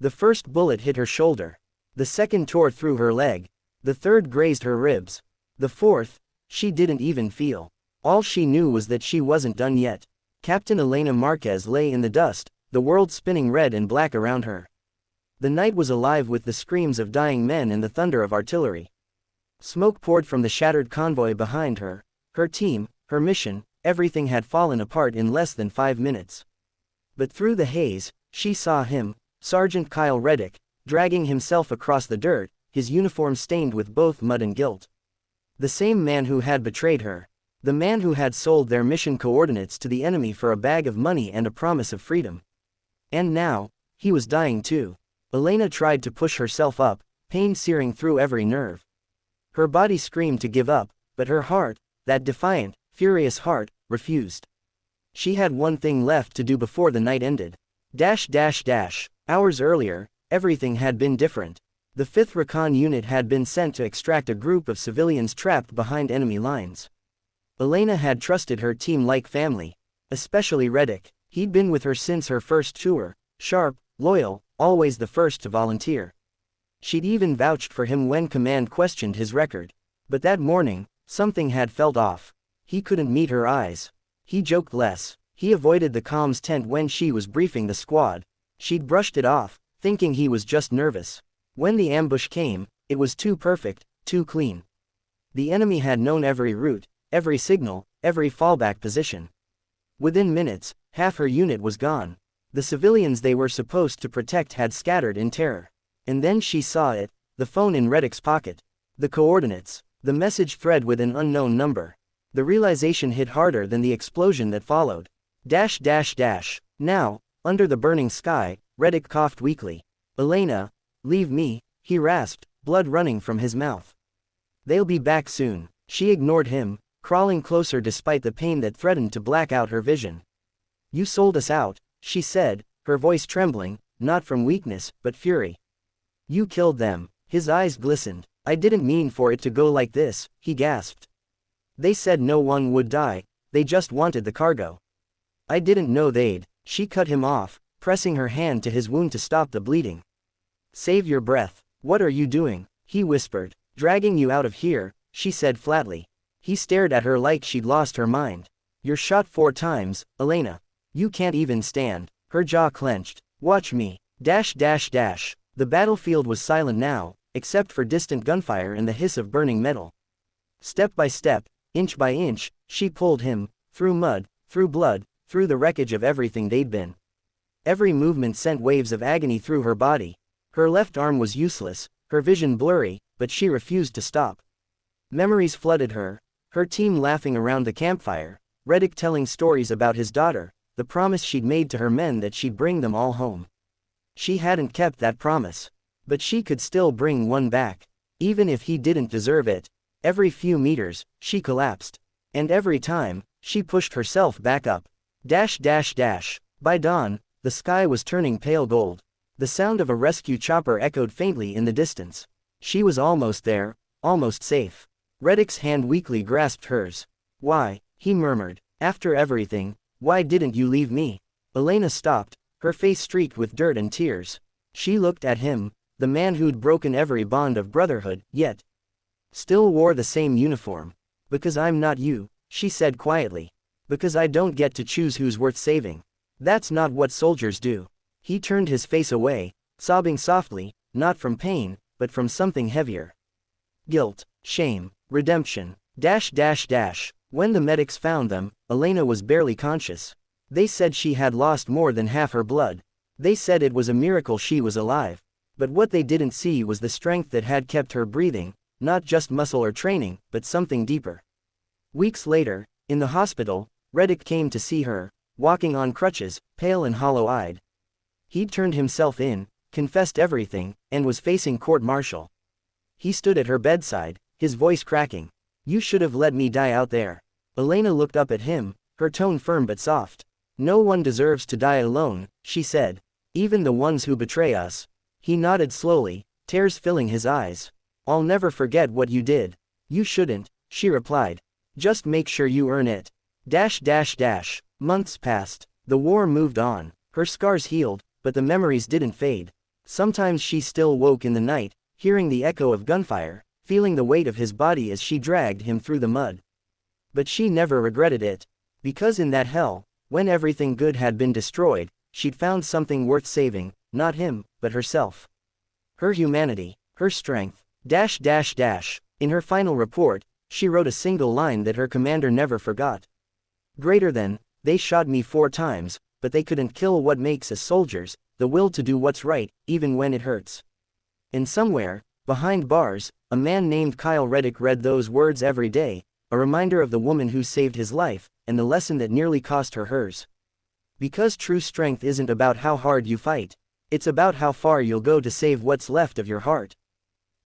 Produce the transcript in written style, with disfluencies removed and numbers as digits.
The first bullet hit her shoulder. The second tore through her leg. The third grazed her ribs. The fourth, she didn't even feel. All she knew was that she wasn't done yet. Captain Elena Marquez lay in the dust, the world spinning red and black around her. The night was alive with the screams of dying men and the thunder of artillery. Smoke poured from the shattered convoy behind her. Her team, her mission, everything had fallen apart in less than 5 minutes. But through the haze, she saw him, Sergeant Kyle Reddick, dragging himself across the dirt, his uniform stained with both mud and guilt. The same man who had betrayed her. The man who had sold their mission coordinates to the enemy for a bag of money and a promise of freedom. And now, he was dying too. Elena tried to push herself up, pain searing through every nerve. Her body screamed to give up, but her heart, that defiant, furious heart, refused. She had one thing left to do before the night ended. Hours earlier, everything had been different. The 5th Recon Unit had been sent to extract a group of civilians trapped behind enemy lines. Elena had trusted her team like family. Especially Reddick. He'd been with her since her first tour, sharp, loyal, always the first to volunteer. She'd even vouched for him when command questioned his record. But that morning, something had felt off. He couldn't meet her eyes. He joked less. He avoided the comms tent when she was briefing the squad. She'd brushed it off, thinking he was just nervous. When the ambush came, it was too perfect, too clean. The enemy had known every route, every signal, every fallback position. Within minutes, half her unit was gone. The civilians they were supposed to protect had scattered in terror. And then she saw it, the phone in Reddick's pocket. The coordinates, the message thread with an unknown number. The realization hit harder than the explosion that followed. Now, under the burning sky, Reddick coughed weakly. Elena, leave me, he rasped, blood running from his mouth. They'll be back soon. She ignored him, crawling closer despite the pain that threatened to black out her vision. You sold us out, she said, her voice trembling, not from weakness, but fury. You killed them. His eyes glistened. I didn't mean for it to go like this, he gasped. They said no one would die, they just wanted the cargo. I didn't know they'd. She cut him off, pressing her hand to his wound to stop the bleeding. Save your breath. What are you doing? He whispered. Dragging you out of here, she said flatly. He stared at her like she'd lost her mind. You're shot 4 times, Elena. You can't even stand. Her jaw clenched. Watch me. The battlefield was silent now, except for distant gunfire and the hiss of burning metal. Step by step, inch by inch, she pulled him, through mud, through blood, through the wreckage of everything they'd been. Every movement sent waves of agony through her body. Her left arm was useless, her vision blurry, but she refused to stop. Memories flooded her, her team laughing around the campfire, Reddick telling stories about his daughter, the promise she'd made to her men that she'd bring them all home. She hadn't kept that promise. But she could still bring one back. Even if he didn't deserve it. Every few meters, she collapsed. And every time, she pushed herself back up. By dawn, the sky was turning pale gold. The sound of a rescue chopper echoed faintly in the distance. She was almost there, almost safe. Reddick's hand weakly grasped hers. Why, he murmured. After everything, why didn't you leave me? Elena stopped, her face streaked with dirt and tears. She looked at him, the man who'd broken every bond of brotherhood, yet still wore the same uniform. Because I'm not you, she said quietly. Because I don't get to choose who's worth saving. That's not what soldiers do. He turned his face away, sobbing softly, not from pain, but from something heavier. Guilt, shame, redemption. When the medics found them, Elena was barely conscious. They said she had lost more than half her blood. They said it was a miracle she was alive. But what they didn't see was the strength that had kept her breathing, not just muscle or training, but something deeper. Weeks later, in the hospital, Reddick came to see her, walking on crutches, pale and hollow-eyed. He'd turned himself in, confessed everything, and was facing court-martial. He stood at her bedside, his voice cracking. You should have let me die out there. Elena looked up at him, her tone firm but soft. No one deserves to die alone, she said. Even the ones who betray us. He nodded slowly, tears filling his eyes. I'll never forget what you did. You shouldn't, she replied. Just make sure you earn it. Months passed. The war moved on. Her scars healed, but the memories didn't fade. Sometimes she still woke in the night, hearing the echo of gunfire, feeling the weight of his body as she dragged him through the mud. But she never regretted it. Because in that hell, when everything good had been destroyed, she'd found something worth saving, not him, but herself. Her humanity, her strength. In her final report, she wrote a single line that her commander never forgot. Greater than, they shot me 4 times, but they couldn't kill what makes us soldiers, the will to do what's right, even when it hurts. And somewhere, behind bars, a man named Kyle Reddick read those words every day, a reminder of the woman who saved his life, and the lesson that nearly cost her hers. Because true strength isn't about how hard you fight. It's about how far you'll go to save what's left of your heart.